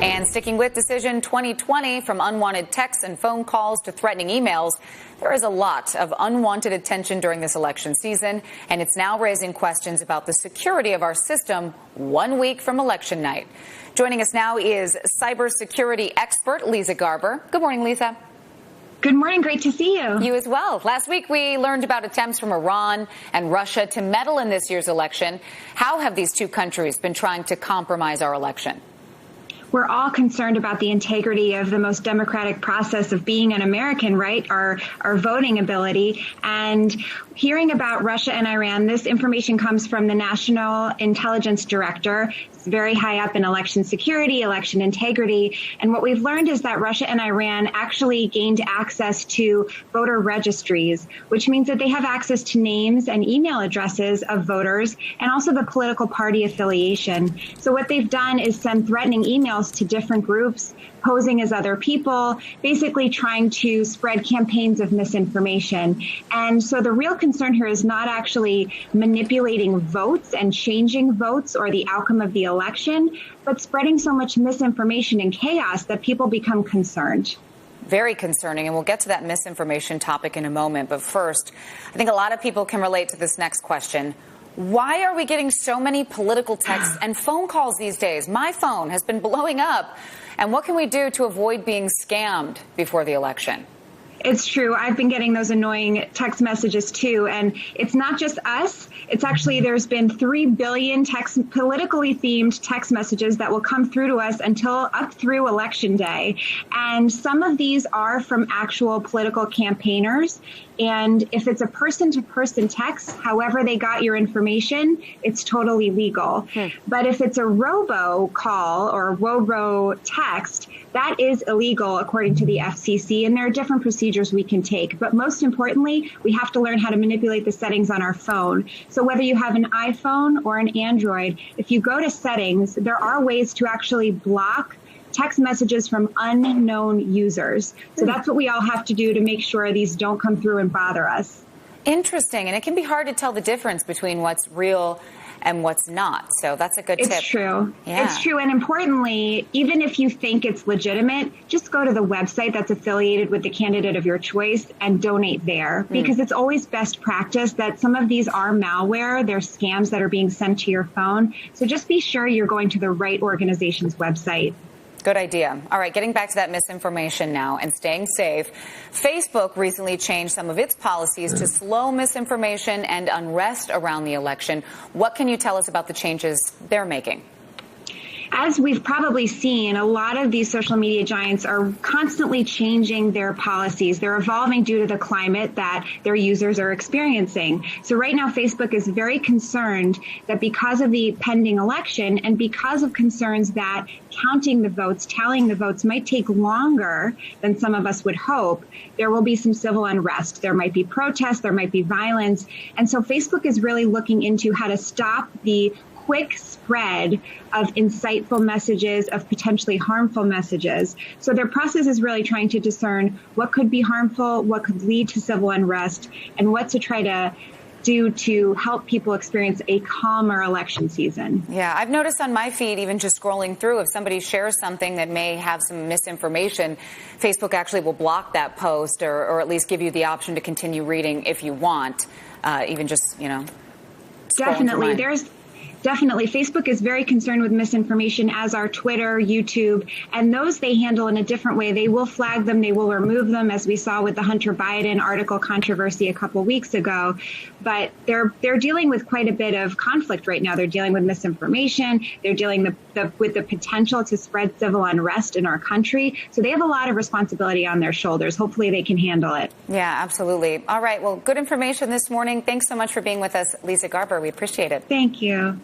And sticking with Decision 2020, from unwanted texts and phone calls to threatening emails, there is a lot of unwanted attention during this election season, and it's now raising questions about the security of our system 1 week from election night. Joining us now is cybersecurity expert Leeza Garber. Good morning, Leeza. Good morning. Great to see you. You as well. Last week, we learned about attempts from Iran and Russia to meddle in this year's election. How have these two countries been trying to compromise our election? We're all concerned about the integrity of the most democratic process of being an American, right? Our voting ability. And hearing about Russia and Iran, this information comes from the National Intelligence Director. It's very high up in election security, election integrity. And what we've learned is that Russia and Iran actually gained access to voter registries, which means that they have access to names and email addresses of voters and also the political party affiliation. So what they've done is send threatening emails to different groups, posing as other people, basically trying to spread campaigns of misinformation. And so the real concern here is not actually manipulating votes and changing votes or the outcome of the election, but spreading so much misinformation and chaos that people become concerned. Very concerning, and we'll get to that misinformation topic in a moment. But first, I think a lot of people can relate to this next question. Why are we getting so many political texts and phone calls these days? My phone has been blowing up. And what can we do to avoid being scammed before the election? It's true. I've been getting those annoying text messages, too. And it's not just us. It's actually, there's been 3 billion politically themed text messages that will come through to us until up through Election Day. And some of these are from actual political campaigners. And if it's a person-to-person text, however they got your information, it's totally legal. But if it's a robo call or a robo text, that is illegal according to the FCC. And there are different procedures we can take. But most importantly, we have to learn how to manipulate the settings on our phone. So whether you have an iPhone or an Android, if you go to settings, there are ways to actually block text messages from unknown users. So that's what we all have to do to make sure these don't come through and bother us. Interesting. And it can be hard to tell the difference between what's real and what's not. So that's a good tip. It's true. Yeah. It's true. And importantly, even if you think it's legitimate, just go to the website that's affiliated with the candidate of your choice and donate there, because it's always best practice that some of these are malware. They're scams that are being sent to your phone. So just be sure you're going to the right organization's website. Good idea. All right, getting back to that misinformation now and staying safe. Facebook recently changed some of its policies to slow misinformation and unrest around the election. What can you tell us about the changes they're making? As we've probably seen, a lot of these social media giants are constantly changing their policies. They're evolving due to the climate that their users are experiencing. So right now, Facebook is very concerned that because of the pending election and because of concerns that counting the votes, tallying the votes might take longer than some of us would hope, there will be some civil unrest. There might be protests, there might be violence. And so Facebook is really looking into how to stop the quick spread of insightful messages, of potentially harmful messages. So their process is really trying to discern what could be harmful, what could lead to civil unrest, and what to try to do to help people experience a calmer election season. Yeah, I've noticed on my feed, even just scrolling through, if somebody shares something that may have some misinformation, Facebook actually will block that post or at least give you the option to continue reading if you want, even just, Definitely. Definitely. Facebook is very concerned with misinformation, as are Twitter, YouTube, and those they handle in a different way. They will flag them. They will remove them, as we saw with the Hunter Biden article controversy a couple weeks ago. But they're dealing with quite a bit of conflict right now. They're dealing with misinformation. They're dealing with the potential to spread civil unrest in our country. So they have a lot of responsibility on their shoulders. Hopefully they can handle it. Yeah, absolutely. All right. Well, good information this morning. Thanks so much for being with us, Leeza Garber. We appreciate it. Thank you.